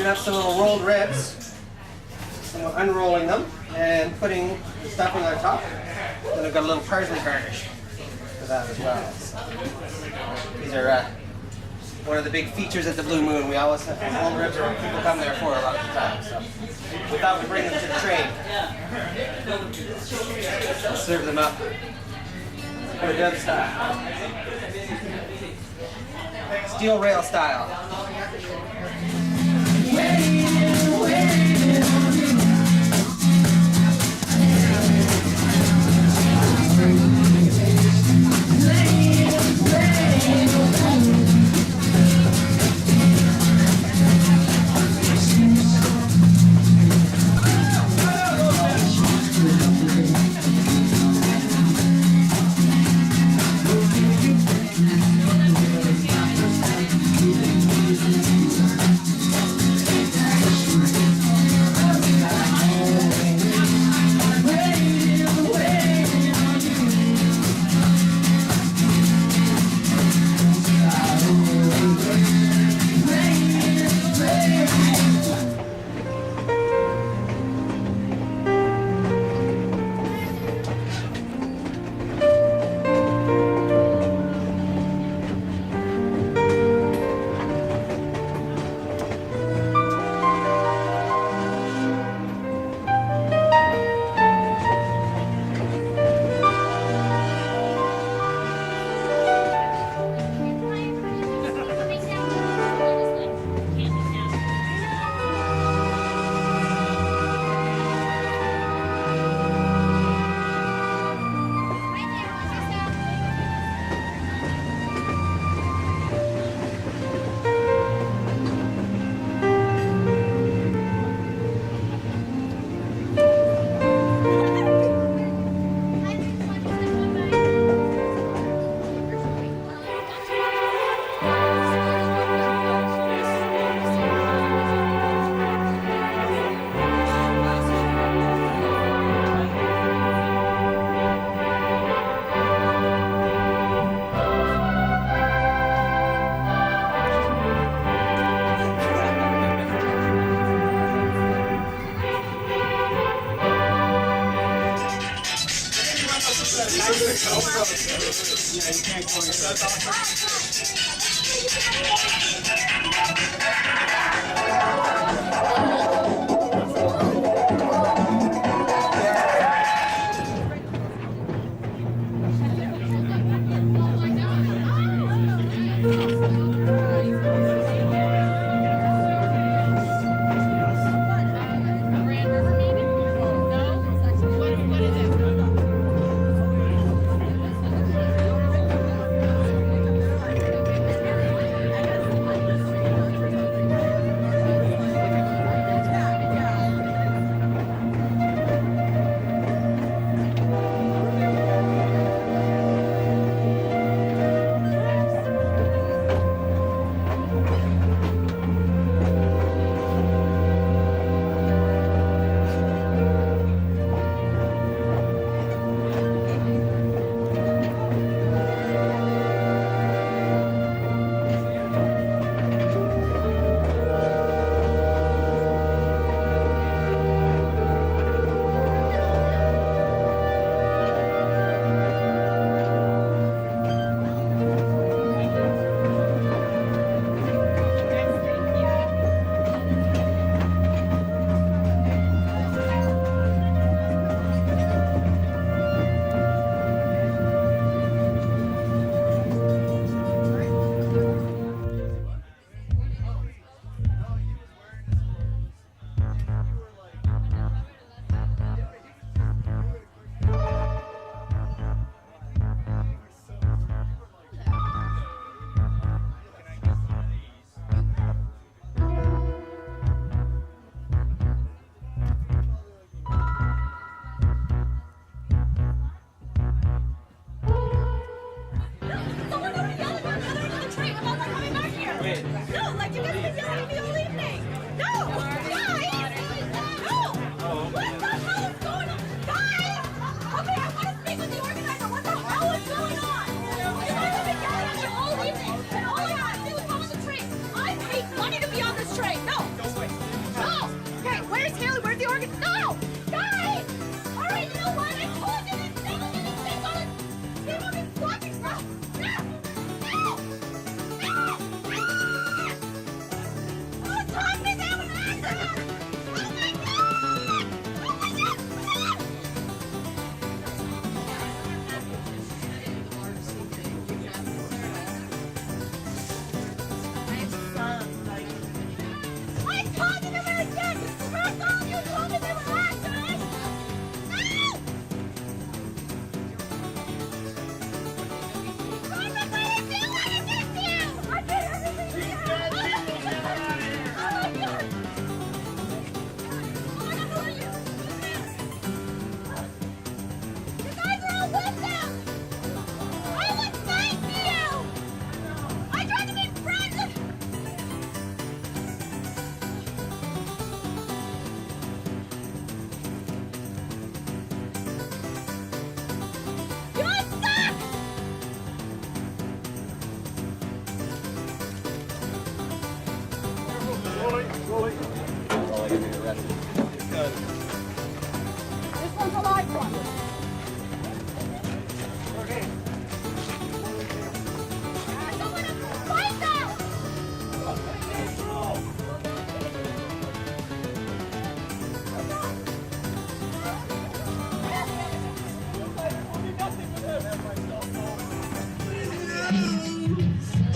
Have some little rolled ribs, and we're unrolling them and putting the stuffing on top. Then I've got a little parsley garnish for that as well. So these are one of the big features at the Blue Moon. We always have rolled ribs, or people come there for a lot of the time. So we thought we'd bring them to the train. Serve them up. Put it down style. Steel rail style.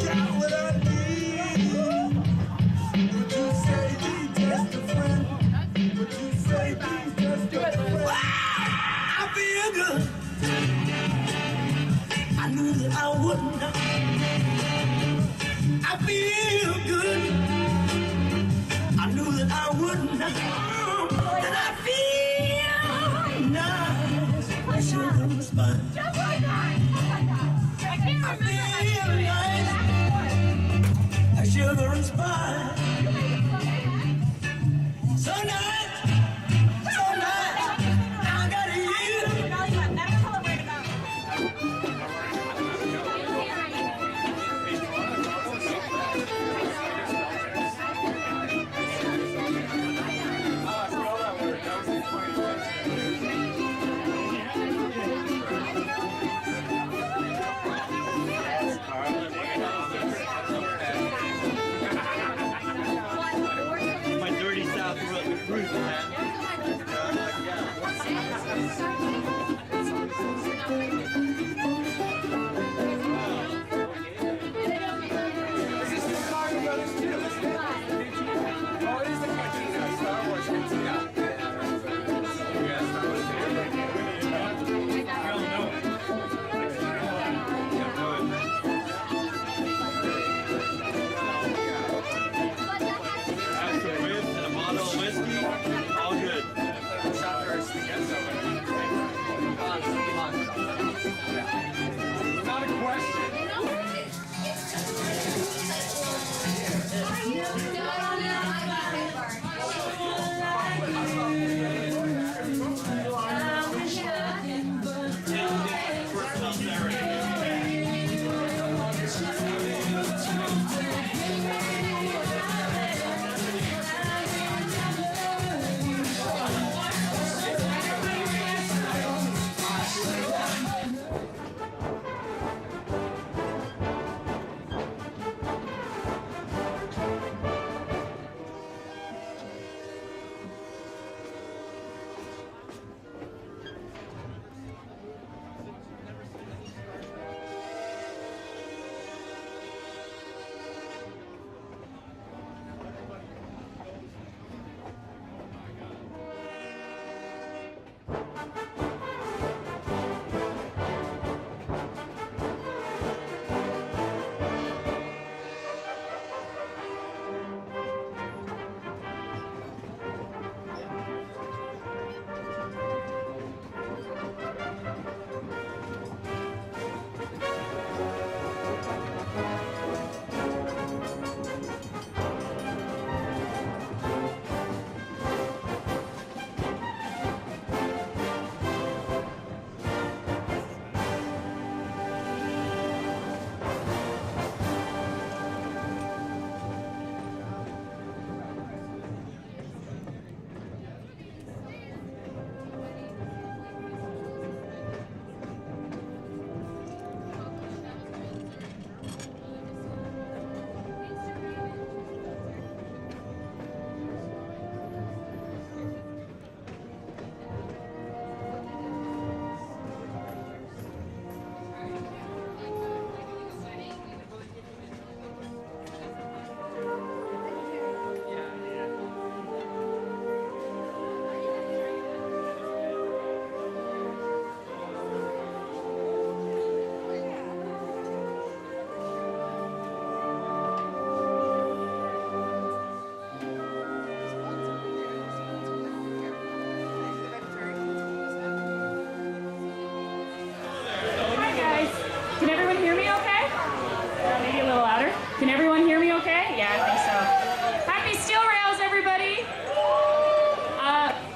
got what I need. Would you say he's just a friend? Would you say he's just a friend? I feel good. I knew that I wouldn't. I feel good. I knew that I wouldn't. That I feel nice. I should have responded. Just like that. I feel nice. I should have responded. So nice. So nice. I got you. Never tell her where to go. My dirty South cruise, man. This is the Mario Brothers too, isn't it? Oh, it is the cantina, Star Wars cantina. Yeah, Star Wars Have some ribs and a bottle of whiskey. All good. shot first against Not a question. Can everyone hear me okay? Yeah, I think so. Happy Steel Rails, everybody!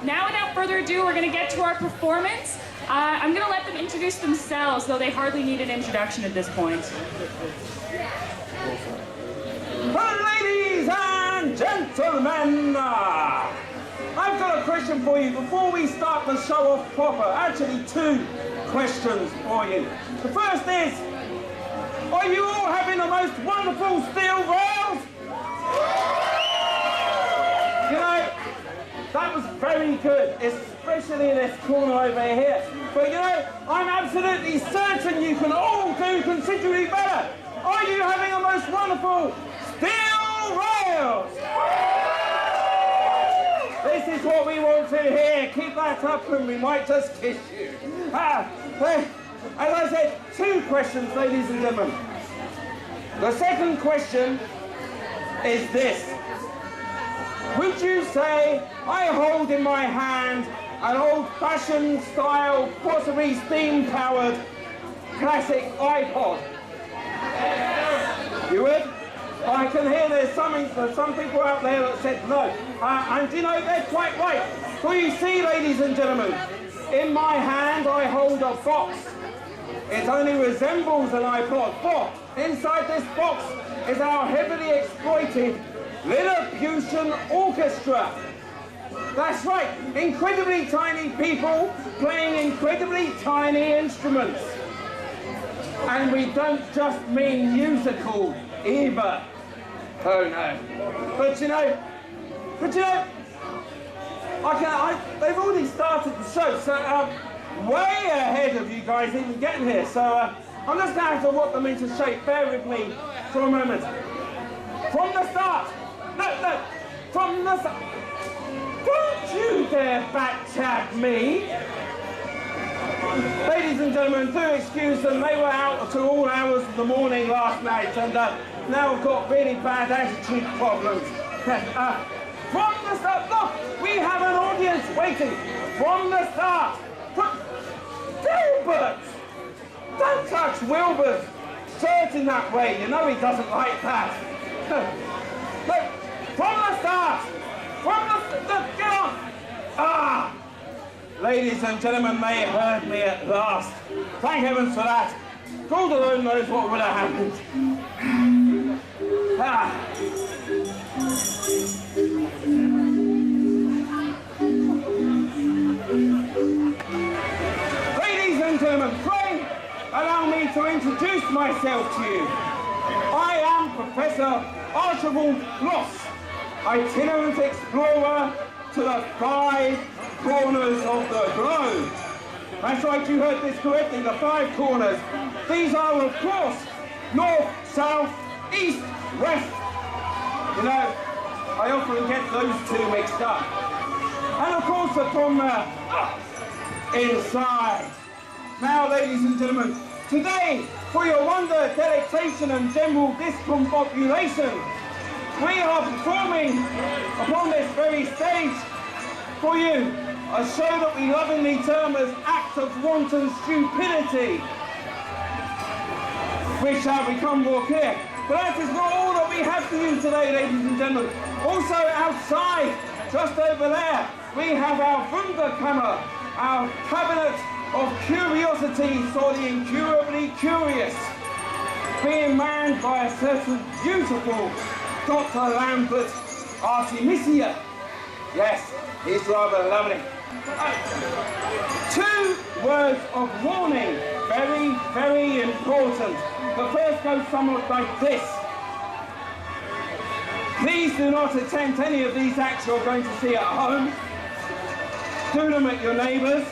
Now, without further ado, we're going to get to our performance. I'm going to let them introduce themselves, though they hardly need an introduction at this point. Well, ladies and gentlemen, I've got a question for you before we start the show off proper. Actually, two questions for you. The first is, are you all having the most wonderful steel rails? You know, that was very good. It's especially in this corner over here. But you know, I'm absolutely certain you can all do considerably better. Are you having a most wonderful Stell Rails? This is what we want to hear. Keep that up and we might just kiss you. As I said, 2 questions, ladies and gentlemen. The second question is this. Would you say I hold in my hand an old-fashioned style, possibly steam-powered classic iPod? You would? I can hear there's some people out there that said no. And you know, they're quite right. For you see, ladies and gentlemen, in my hand I hold a box. It only resembles an iPod, but inside this box is our heavily exploited Lilliputian Orchestra. That's right, incredibly tiny people playing incredibly tiny instruments. And we don't just mean musical either. Oh no. But you know, they've already started the show, so way ahead of you guys even getting here. So I'm just going to have to walk them into shape. Bear with me for a moment. From the start. No, from the start. Don't you dare back-tap me. Ladies and gentlemen, do excuse them. They were out until all hours of the morning last night and now have got really bad attitude problems. From the start, look, we have an audience waiting. From the start. Wilbert! Don't touch Wilbert. Turning that way, you know he doesn't like that. Look, from the start. Get on. Ladies and gentlemen, they heard me at last. Thank heavens for that. God alone knows what would have happened. Ladies and gentlemen, pray allow me to introduce myself to you. I am Professor Archibald Gloss, itinerant explorer to the 5 corners of the globe. That's right, you heard this correctly, the 5 corners. These are, of course, north, south, east, west. You know, I often get those 2 mixed up. And of course, from inside. Now, ladies and gentlemen, today, for your wonder, delectation and general discombobulation, we are performing upon this very stage for you a show that we lovingly term as Act of Wanton Stupidity, which shall become more clear. But that is not all that we have for you today, ladies and gentlemen. Also outside, just over there, we have our Wunderkammer, our cabinet of curiosities for the incurably curious, being manned by a certain beautiful Dr. Lambert Artemisia. Yes, he's rather lovely. 2 words of warning, very, very important. The first goes somewhat like this. Please do not attempt any of these acts you're going to see at home. Do them at your neighbours.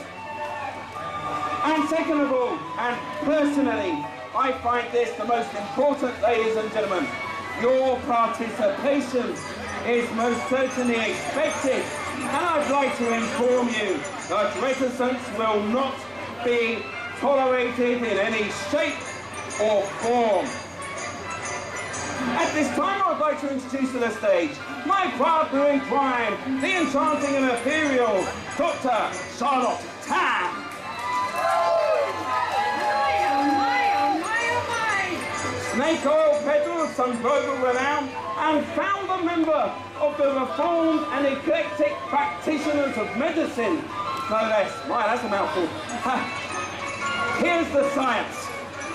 And second of all, and personally, I find this the most important, ladies and gentlemen. Your participation is most certainly expected. And I'd like to inform you that reticence will not be tolerated in any shape or form. At this time, I'd like to introduce to the stage my partner in crime, the enchanting and ethereal Dr. Charlotte Tam. Snake oil peddler of some global renown and founder member of the Reformed and Eclectic Practitioners of Medicine. No less. Right, that's a mouthful. Here's the science.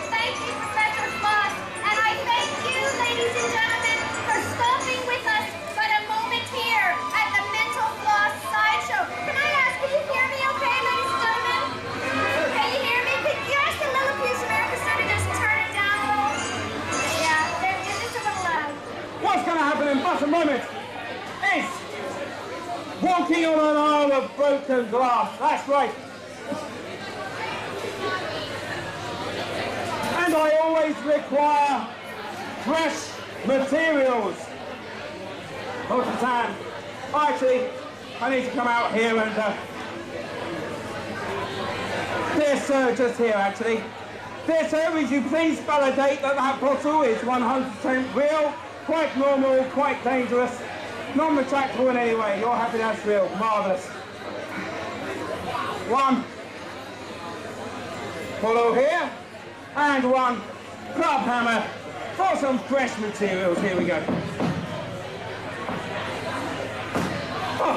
Thank you, Professor Floss, and I thank you, ladies and gentlemen, for stopping with us for a moment here at the Mental Floss Sideshow. Can I ask, can you hear me okay, ladies and gentlemen? Can you hear me? Could you ask the Lilliputian Orchestra to just turn it down a little? Yeah, it's just a little loud. What's going to happen in but a moment is walking on an aisle of broken glass. That's right. And I always require fresh materials. All the time. Actually, I need to come out here and dear sir, just here actually. Dear sir, would you please validate that that bottle is 100% real, quite normal, quite dangerous, non-retractable in any way. You're happy that's real. Marvellous. One. Follow here. And one club hammer for some fresh materials. Here we go. Oh.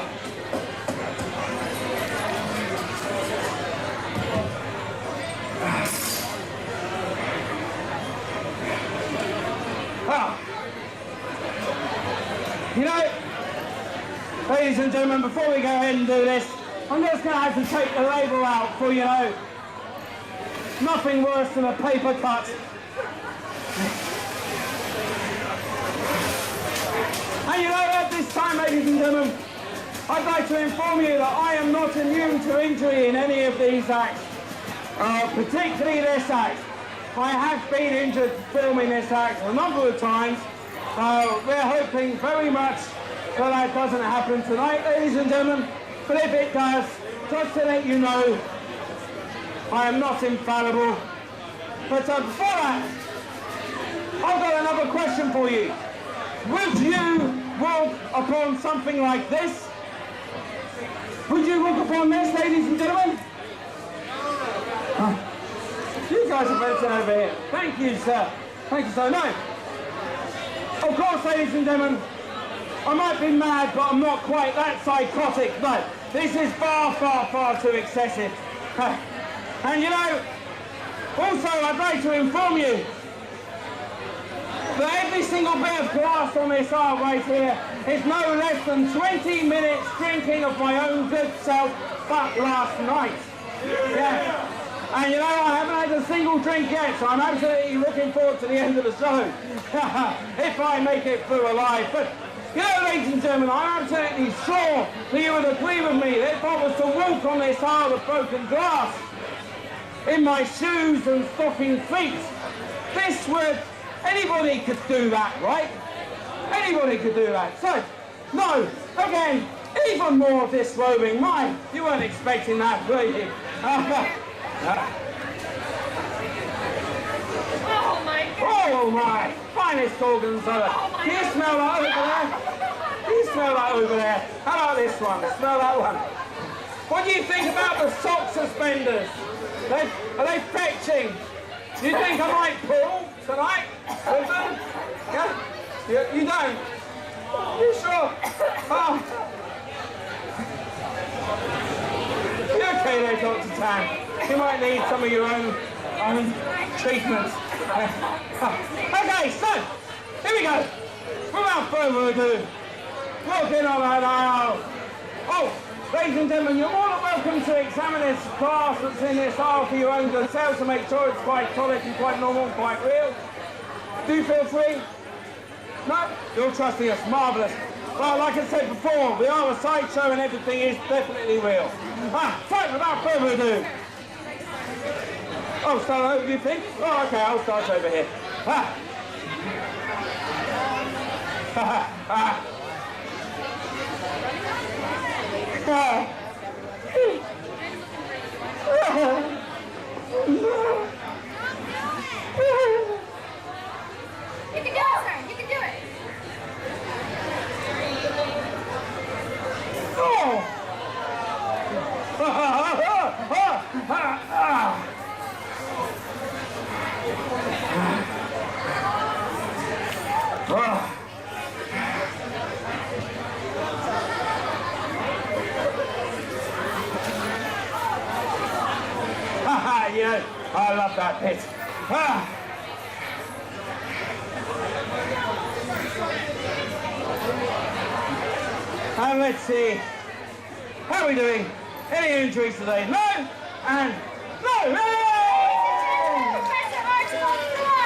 Ah. You know, ladies and gentlemen, before we go ahead and do this, I'm just going to have to take the label out for, you know, nothing worse than a paper cut. And you know, at this time, ladies and gentlemen, I'd like to inform you that I am not immune to injury in any of these acts, particularly this act. I have been injured filming this act a number of times. We're hoping very much that that doesn't happen tonight, ladies and gentlemen. But if it does, just to let you know, I am not infallible. But before that, I've got another question for you. Would you walk upon something like this? Would you walk upon this, ladies and gentlemen? You guys are better over here. Thank you, sir. Thank you, sir. No. Of course, ladies and gentlemen, I might be mad, but I'm not quite that psychotic. No, this is far, far, far too excessive. And you know, also I'd like to inform you that every single bit of glass on this aisle right here is no less than 20 minutes drinking of my own good self, but last night. Yeah. And you know, I haven't had a single drink yet, so I'm absolutely looking forward to the end of the show. If I make it through alive. But, you know, ladies and gentlemen, I'm absolutely sure that you would agree with me that if I was to walk on this aisle of broken glass in my shoes and stocking feet, this would... Anybody could do that, right? Anybody could do that. So, no, again, even more disrobing. My, you weren't expecting that, were you? Oh my God! Oh my! Finest gorgonzola. Do you smell that over there? Do you smell that over there? How about this one? Smell that one. What do you think about the sock suspenders? Are they fetching? Do you think I might pull tonight with them? Yeah? You don't? You sure? Oh. You okay there, Dr. Tan? You might need some of your own treatments. Okay, so, here we go. Without further ado, walking on that aisle. Oh, ladies and gentlemen, you're more than welcome to examine this glass that's in this aisle for your own good self to make sure it's quite solid and quite normal and quite real. Do feel free. No? You're trusting us. Marvellous. Well, like I said before, we are a sideshow and everything is definitely real. So, without further ado. Oh, start over, you think? Oh, okay, I'll start over here. You can do it, sir. You can do it. Oh! Yeah, I love that bit. And let's see. How are we doing? Any injuries today? No! And no! Professor Archibald Frost.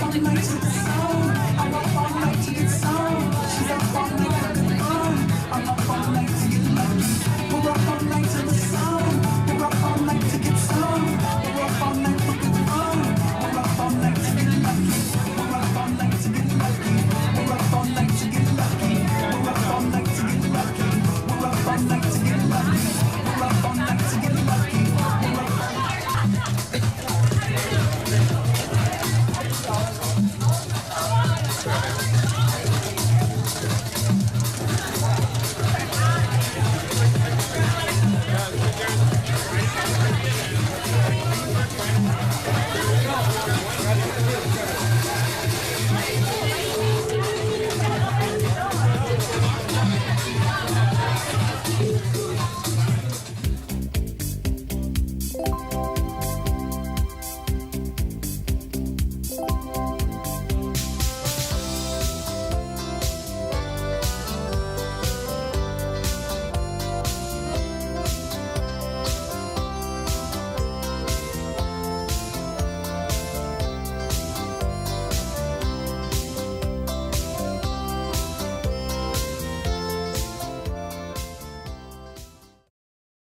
All night to the soul.